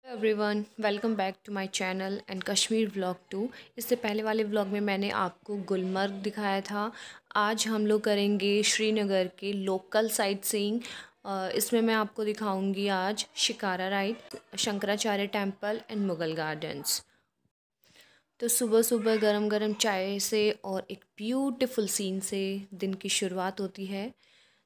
Everyone, welcome back to my channel and Kashmir vlog 2। इससे पहले वाले व्लॉग में मैंने आपको गुलमर्ग दिखाया था। आज हम लोग करेंगे श्रीनगर के लोकल साइट सीइंग। इसमें मैं आपको दिखाऊंगी आज shikara ride, Shankaracharya temple and Mughal gardens. तो सुबह सुबह गरम गरम चाय से और एक ब्यूटीफुल सीन से दिन की शुरुआत होती है।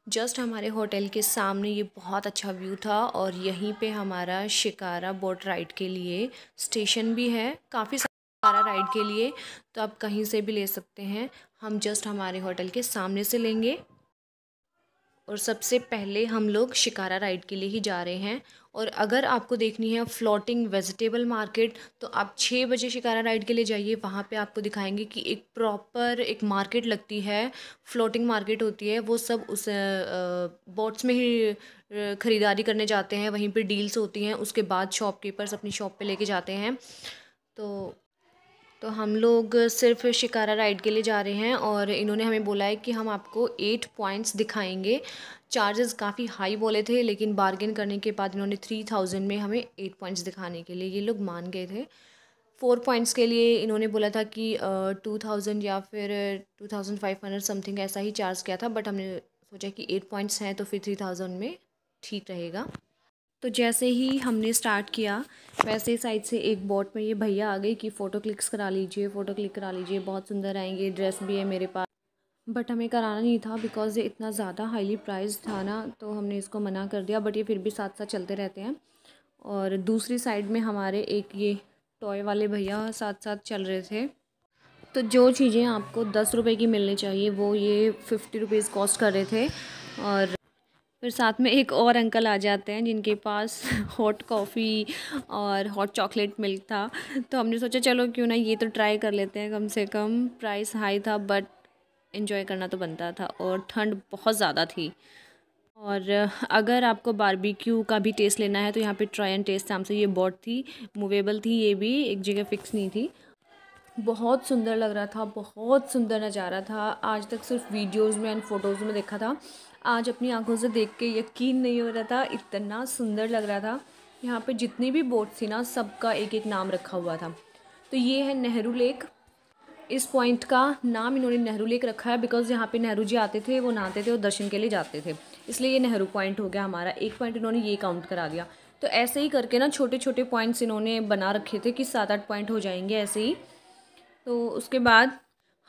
जस्ट हमारे होटल के सामने ये बहुत अच्छा व्यू था और यहीं पे हमारा शिकारा बोट राइड के लिए स्टेशन भी है। काफ़ी सारा राइड के लिए तो आप कहीं से भी ले सकते हैं। हम जस्ट हमारे होटल के सामने से लेंगे और सबसे पहले हम लोग शिकारा राइड के लिए ही जा रहे हैं। और अगर आपको देखनी है फ्लोटिंग वेजिटेबल मार्केट तो आप 6 बजे शिकारा राइड के लिए जाइए। वहाँ पे आपको दिखाएंगे कि एक प्रॉपर एक मार्केट लगती है, फ्लोटिंग मार्केट होती है। वो सब उस बोट्स में ही ख़रीदारी करने जाते हैं, वहीं पे डील्स होती हैं। उसके बाद शॉपकीपर्स अपनी शॉप पे लेके जाते हैं। तो हम लोग सिर्फ शिकारा राइड के लिए जा रहे हैं और इन्होंने हमें बोला है कि हम आपको 8 पॉइंट्स दिखाएंगे। चार्जेस काफ़ी हाई बोले थे, लेकिन बार्गेन करने के बाद इन्होंने 3000 में हमें 8 पॉइंट्स दिखाने के लिए ये लोग मान गए थे। 4 पॉइंट्स के लिए इन्होंने बोला था कि 2000 या फिर 2500 समथिंग ऐसा ही चार्ज किया था, बट हमने सोचा कि 8 पॉइंट्स हैं तो फिर 3000 में ठीक रहेगा। तो जैसे ही हमने स्टार्ट किया वैसे ही साइड से एक बोट में ये भैया आ गई कि फ़ोटो क्लिक्स करा लीजिए, फ़ोटो क्लिक करा लीजिए, बहुत सुंदर आएंगे, ड्रेस भी है मेरे पास। बट हमें कराना नहीं था बिकॉज़ ये इतना ज़्यादा हाईली प्राइस था ना, तो हमने इसको मना कर दिया। बट ये फिर भी साथ साथ चलते रहते हैं। और दूसरी साइड में हमारे एक ये टॉय वाले भैया साथ साथ चल रहे थे। तो जो चीज़ें आपको 10 रुपये की मिलनी चाहिए वो ये 50 रुपीज़ कॉस्ट कर रहे थे। और फिर साथ में एक और अंकल आ जाते हैं जिनके पास हॉट कॉफ़ी और हॉट चॉकलेट मिल्क था। तो हमने सोचा चलो क्यों ना ये तो ट्राई कर लेते हैं, कम से कम प्राइस हाई था बट एंजॉय करना तो बनता था। और ठंड बहुत ज़्यादा थी। और अगर आपको बारबेक्यू का भी टेस्ट लेना है तो यहाँ पे ट्राई एंड टेस्ट नाम से ये बोट थी, मूवेबल थी, ये भी एक जगह फ़िक्स नहीं थी। बहुत सुंदर लग रहा था, बहुत सुंदर नज़ारा था। आज तक सिर्फ वीडियोस में एंड फ़ोटोज़ में देखा था, आज अपनी आंखों से देख के यकीन नहीं हो रहा था, इतना सुंदर लग रहा था। यहाँ पे जितनी भी बोट थी ना, सबका एक एक नाम रखा हुआ था। तो ये है नेहरू लेक। इस पॉइंट का नाम इन्होंने नेहरू लेक रखा है बिकॉज़ यहाँ पे नेहरू जी आते थे, वो नहाते थे और दर्शन के लिए जाते थे, इसलिए ये नेहरू पॉइंट हो गया हमारा। एक पॉइंट इन्होंने ये काउंट करा दिया। तो ऐसे ही करके ना छोटे छोटे पॉइंट्स इन्होंने बना रखे थे कि 7-8 पॉइंट हो जाएंगे ऐसे ही। तो उसके बाद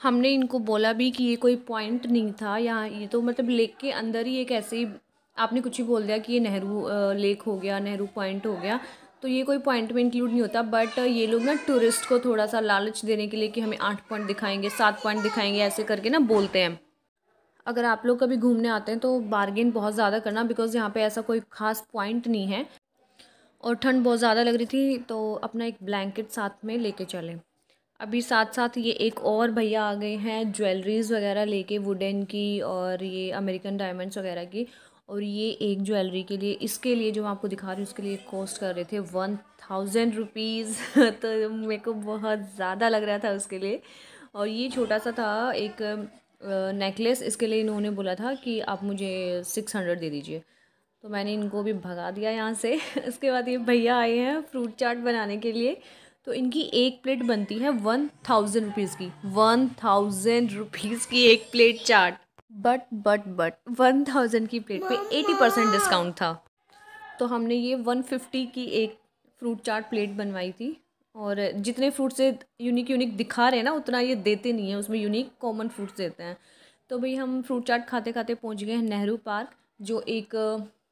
हमने इनको बोला भी कि ये कोई पॉइंट नहीं था यहाँ, ये तो मतलब लेक के अंदर ही एक ऐसे ही आपने कुछ ही बोल दिया कि ये नेहरू लेक हो गया, नेहरू पॉइंट हो गया, तो ये कोई पॉइंट में इंक्लूड नहीं होता। बट ये लोग ना टूरिस्ट को थोड़ा सा लालच देने के लिए कि हमें 8 पॉइंट दिखाएंगे, 7 पॉइंट दिखाएंगे, ऐसे करके ना बोलते हैं। अगर आप लोग कभी घूमने आते हैं तो बार्गेन बहुत ज़्यादा करना बिकॉज़ यहाँ पे ऐसा कोई ख़ास पॉइंट नहीं है। और ठंड बहुत ज़्यादा लग रही थी तो अपना एक ब्लैंकेट साथ में लेके चले। अभी साथ साथ ये एक और भैया आ गए हैं ज्वेलरीज़ वगैरह लेके, वुडन की और ये अमेरिकन डायमंड्स वगैरह की। और ये एक ज्वेलरी के लिए, इसके लिए जो मैं आपको दिखा रही हूँ, उसके लिए कॉस्ट कर रहे थे 1000 रुपीज़ तो मेरे को बहुत ज़्यादा लग रहा था उसके लिए। और ये छोटा सा था एक नेकलेस, इसके लिए इन्होंने बोला था कि आप मुझे 600 दे दीजिए। तो मैंने इनको भी भगा दिया यहाँ से उसके बाद ये भैया आए हैं फ्रूट चाट बनाने के लिए। तो इनकी एक प्लेट बनती है 1000 रुपीज़ की, 1000 रुपीज़ की एक प्लेट चाट। बट 1000 की प्लेट पे 80% डिस्काउंट था। तो हमने ये 150 की एक फ्रूट चाट प्लेट बनवाई थी। और जितने फ्रूट से यूनिक यूनिक दिखा रहे हैं ना, उतना ये देते नहीं है, उसमें यूनिक कॉमन फ्रूट्स देते हैं। तो भाई हम फ्रूट चाट खाते खाते पहुंच गए हैं नेहरू पार्क, जो एक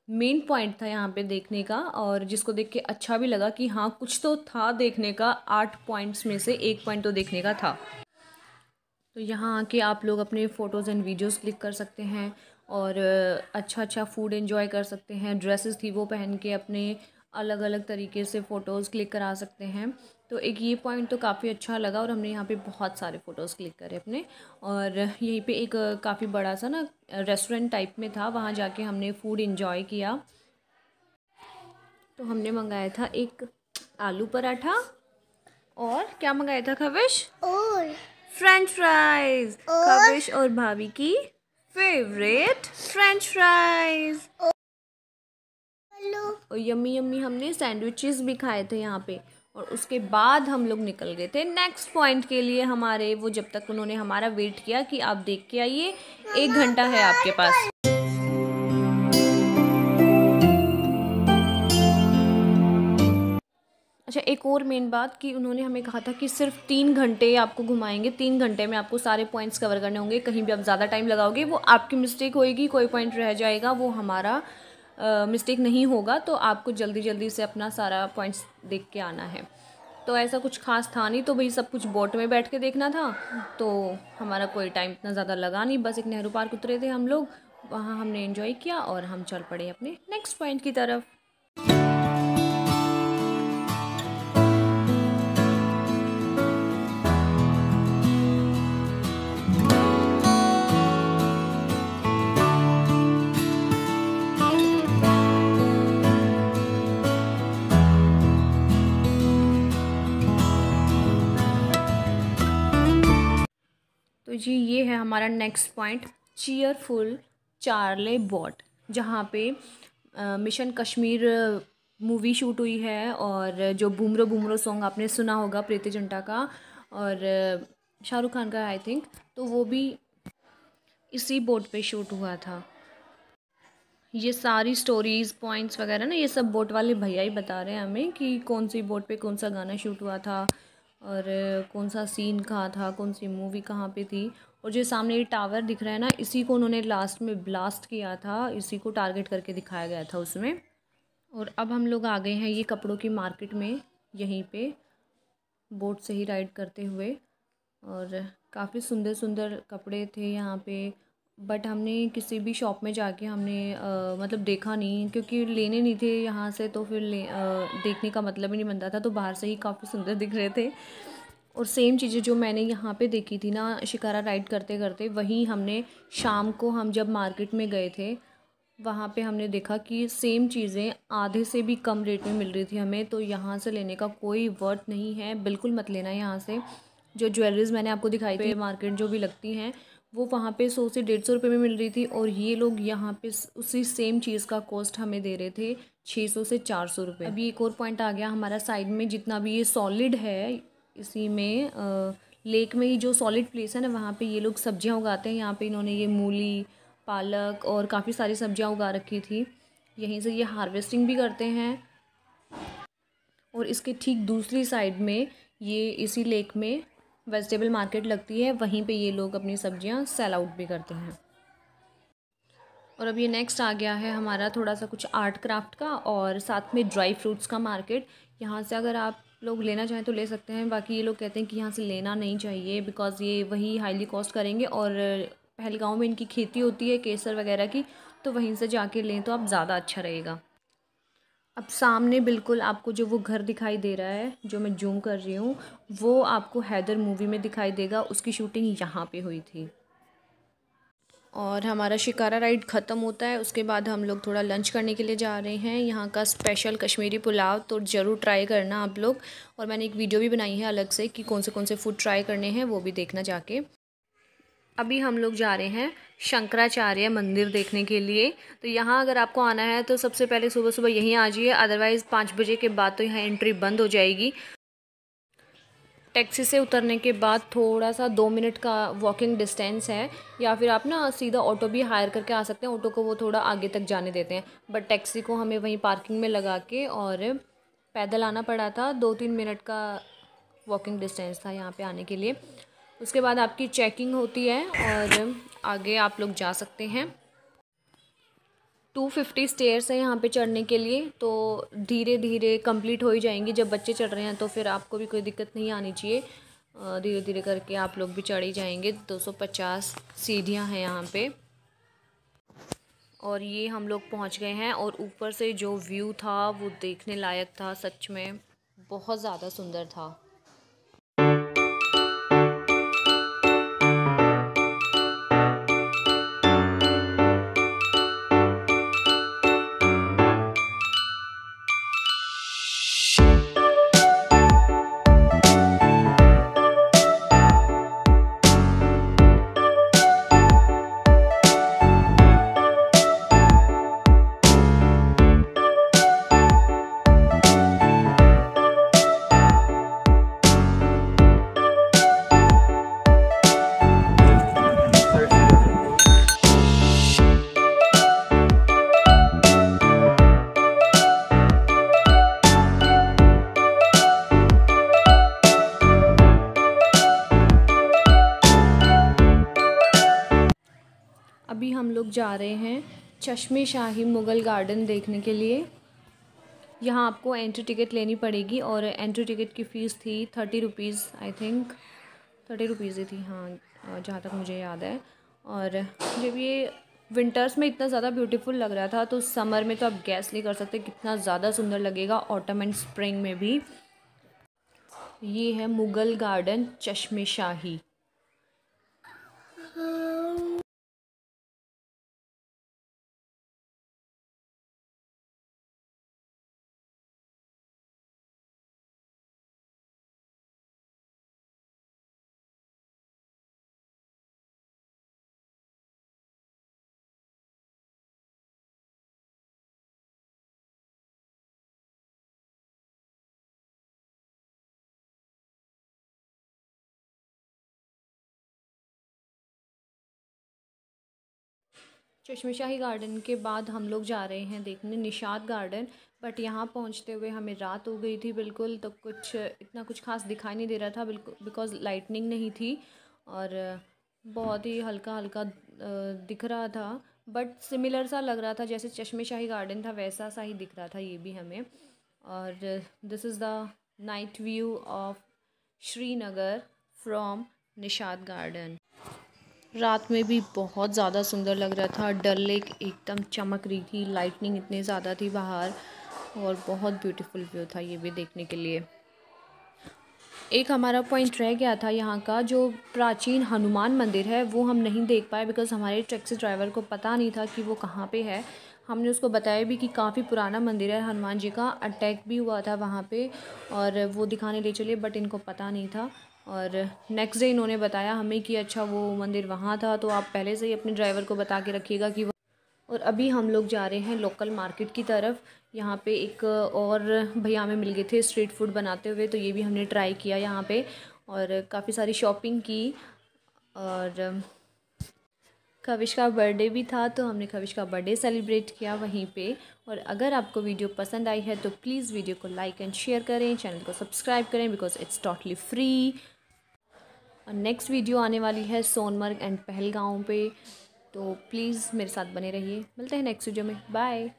मेन पॉइंट था यहाँ पे देखने का, और जिसको देख के अच्छा भी लगा कि हाँ कुछ तो था देखने का। 8 पॉइंट्स में से एक पॉइंट तो देखने का था। तो यहाँ आके आप लोग अपने फ़ोटोज़ एंड वीडियोज़ क्लिक कर सकते हैं और अच्छा अच्छा फूड एंजॉय कर सकते हैं। ड्रेसेस थी वो पहन के अपने अलग अलग तरीके से फ़ोटोज़ क्लिक करा सकते हैं। तो एक ये पॉइंट तो काफ़ी अच्छा लगा और हमने यहाँ पे बहुत सारे फ़ोटोज़ क्लिक करे अपने। और यहीं पे एक काफ़ी बड़ा सा ना रेस्टोरेंट टाइप में था, वहाँ जाके हमने फ़ूड एंजॉय किया। तो हमने मंगाया था एक आलू पराठा और क्या मंगाया था खविश, और फ्रेंच फ्राइज, कविश और भाभी की फेवरेट फ्रेंच फ्राइज। और यम्मी यम्मी हमने सैंडविचेस भी खाए थे यहाँ पे। और उसके बाद हम लोग निकल गए थे नेक्स्ट पॉइंट के लिए हमारे। वो जब तक उन्होंने हमारा वेट किया कि आप देख के आइए, 1 घंटा है आपके पास। अच्छा, एक और मेन बात कि उन्होंने हमें कहा था कि सिर्फ 3 घंटे आपको घुमाएंगे, 3 घंटे में आपको सारे पॉइंट्स कवर करने होंगे। कहीं भी आप ज़्यादा टाइम लगाओगे वो आपकी मिस्टेक होएगी, कोई पॉइंट रह जाएगा वो हमारा मिस्टेक नहीं होगा। तो आपको जल्दी जल्दी से अपना सारा पॉइंट्स देख के आना है। तो ऐसा कुछ खास था नहीं, तो भाई सब कुछ बोट में बैठ के देखना था, तो हमारा कोई टाइम इतना ज़्यादा लगा नहीं। बस एक नेहरू पार्क उतरे थे हम लोग, वहाँ हमने एंजॉय किया और हम चल पड़े अपने नेक्स्ट पॉइंट की तरफ। तो जी ये है हमारा नेक्स्ट पॉइंट, चीयरफुल चार्ले बॉट, जहाँ पे मिशन कश्मीर मूवी शूट हुई है। और जो बूमरो बूमरो सॉन्ग आपने सुना होगा प्रीति जिंटा का और शाहरुख खान का आई थिंक, तो वो भी इसी बोट पे शूट हुआ था। ये सारी स्टोरीज़ पॉइंट्स वगैरह ना, ये सब बोट वाले भैया ही बता रहे हैं हमें कि कौन सी बोट पे कौन सा गाना शूट हुआ था और कौन सा सीन कहाँ था, कौन सी मूवी कहाँ पे थी। और जो सामने ये टावर दिख रहा है ना, इसी को उन्होंने लास्ट में ब्लास्ट किया था, इसी को टारगेट करके दिखाया गया था उसमें। और अब हम लोग आ गए हैं ये कपड़ों की मार्केट में, यहीं पे बोट से ही राइड करते हुए। और काफ़ी सुंदर सुंदर कपड़े थे यहाँ पे, बट हमने किसी भी शॉप में जाके हमने मतलब देखा नहीं, क्योंकि लेने नहीं थे यहाँ से, तो फिर देखने का मतलब ही नहीं बनता था। तो बाहर से ही काफ़ी सुंदर दिख रहे थे। और सेम चीज़ें जो मैंने यहाँ पे देखी थी ना शिकारा राइड करते करते, वही हमने शाम को हम जब मार्केट में गए थे वहाँ पे हमने देखा कि सेम चीज़ें आधे से भी कम रेट में मिल रही थी हमें। तो यहाँ से लेने का कोई वर्थ नहीं है, बिल्कुल मत लेना यहाँ से। जो ज्वेलरीज़ मैंने आपको दिखाई थी मार्केट जो भी लगती हैं, वो वहाँ पे 100 से 150 रुपये में मिल रही थी, और ये लोग यहाँ पे उसी सेम चीज़ का कॉस्ट हमें दे रहे थे 600 से 400 रुपये। अभी एक और पॉइंट आ गया हमारा साइड में, जितना भी ये सॉलिड है इसी में लेक में ही जो सॉलिड प्लेस है ना, वहाँ पे ये लोग सब्जियाँ उगाते हैं। यहाँ पे इन्होंने ये मूली, पालक और काफ़ी सारी सब्जियाँ उगा रखी थी, यहीं से ये हार्वेस्टिंग भी करते हैं। और इसके ठीक दूसरी साइड में ये इसी लेक में वेजिटेबल मार्केट लगती है, वहीं पे ये लोग अपनी सब्जियां सेल आउट भी करते हैं। और अब ये नेक्स्ट आ गया है हमारा थोड़ा सा कुछ आर्ट क्राफ्ट का और साथ में ड्राई फ्रूट्स का मार्केट। यहाँ से अगर आप लोग लेना चाहें तो ले सकते हैं, बाकी ये लोग कहते हैं कि यहाँ से लेना नहीं चाहिए बिकॉज़ ये वही हाईली कॉस्ट करेंगे। और पहलगांव में इनकी खेती होती है केसर वगैरह की, तो वहीं से जाके लें तो आप ज़्यादा अच्छा रहेगा। अब सामने बिल्कुल आपको जो वो घर दिखाई दे रहा है, जो मैं जूम कर रही हूँ, वो आपको हैदर मूवी में दिखाई देगा, उसकी शूटिंग यहाँ पे हुई थी। और हमारा शिकारा राइड ख़त्म होता है, उसके बाद हम लोग थोड़ा लंच करने के लिए जा रहे हैं। यहाँ का स्पेशल कश्मीरी पुलाव तो ज़रूर ट्राई करना आप लोग। और मैंने एक वीडियो भी बनाई है अलग से कि कौन से फूड ट्राई करने हैं, वो भी देखना जाके। अभी हम लोग जा रहे हैं शंकराचार्य मंदिर देखने के लिए। तो यहाँ अगर आपको आना है तो सबसे पहले सुबह सुबह यहीं आ जाइए, अदरवाइज़ 5 बजे के बाद तो यहाँ एंट्री बंद हो जाएगी। टैक्सी से उतरने के बाद थोड़ा सा 2 मिनट का वॉकिंग डिस्टेंस है, या फिर आप ना सीधा ऑटो भी हायर करके आ सकते हैं। ऑटो को वो थोड़ा आगे तक जाने देते हैं, बट टैक्सी को हमें वहीं पार्किंग में लगा के और पैदल आना पड़ा था। 2-3 मिनट का वॉकिंग डिस्टेंस था यहाँ पे आने के लिए। उसके बाद आपकी चेकिंग होती है और आगे आप लोग जा सकते हैं। 250 स्टेयर्स है यहाँ पे चढ़ने के लिए, तो धीरे धीरे कंप्लीट हो ही जाएंगी। जब बच्चे चढ़ रहे हैं तो फिर आपको भी कोई दिक्कत नहीं आनी चाहिए, धीरे धीरे करके आप लोग भी चढ़ ही जाएंगे। 250 सीढ़ियाँ हैं यहाँ पे। और ये हम लोग पहुँच गए हैं, और ऊपर से जो व्यू था वो देखने लायक था, सच में बहुत ज़्यादा सुंदर था। अभी हम लोग जा रहे हैं चश्मे शाही मुग़ल गार्डन देखने के लिए। यहाँ आपको एंट्री टिकट लेनी पड़ेगी और एंट्री टिकट की फ़ीस थी 30 रुपीज़, आई थिंक 30 रुपीज़ ही थी, हाँ जहाँ तक मुझे याद है। और जब ये विंटर्स में इतना ज़्यादा ब्यूटीफुल लग रहा था तो समर में तो आप गैस नहीं कर सकते कितना ज़्यादा सुंदर लगेगा, ऑटम एंड स्प्रिंग में भी। ये है मुग़ल गार्डन चश्मे शाही। चश्मेशाही गार्डन के बाद हम लोग जा रहे हैं देखने निशात गार्डन, बट यहाँ पहुँचते हुए हमें रात हो गई थी बिल्कुल, तो कुछ इतना कुछ खास दिखाई नहीं दे रहा था बिल्कुल, बिकॉज़ लाइटनिंग नहीं थी और बहुत ही हल्का हल्का दिख रहा था, बट सिमिलर सा लग रहा था जैसे चश्मेशाही गार्डन था वैसा सा ही दिख रहा था ये भी हमें। और this is the night view of Srinagar from Nishat garden. रात में भी बहुत ज़्यादा सुंदर लग रहा था, डल लेक एकदम चमक रही थी, लाइटनिंग इतनी ज़्यादा थी बाहर और बहुत ब्यूटीफुल व्यू था ये भी देखने के लिए। एक हमारा पॉइंट रह गया था यहाँ का, जो प्राचीन हनुमान मंदिर है वो हम नहीं देख पाए बिकॉज़ हमारे टैक्सी ड्राइवर को पता नहीं था कि वो कहाँ पे है। हमने उसको बताया भी कि काफ़ी पुराना मंदिर है, हनुमान जी का अटैक भी हुआ था वहाँ पे और वो दिखाने ले चले, बट इनको पता नहीं था। और नेक्स्ट डे इन्होंने बताया हमें कि अच्छा वो मंदिर वहाँ था, तो आप पहले से ही अपने ड्राइवर को बता के रखिएगा कि वो। और अभी हम लोग जा रहे हैं लोकल मार्केट की तरफ। यहाँ पे एक और भैया हमें मिल गए थे स्ट्रीट फूड बनाते हुए, तो ये भी हमने ट्राई किया यहाँ पे और काफ़ी सारी शॉपिंग की। और खविश का बर्थडे भी था तो हमने खविश का बर्थडे सेलिब्रेट किया वहीं पे। और अगर आपको वीडियो पसंद आई है तो प्लीज़ वीडियो को लाइक एंड शेयर करें, चैनल को सब्सक्राइब करें बिकॉज़ इट्स टोटली फ्री। और नेक्स्ट वीडियो आने वाली है सोनमर्ग एंड पहलगाँव पे, तो प्लीज़ मेरे साथ बने रहिए। मिलते हैं नेक्स्ट वीडियो में, बाय।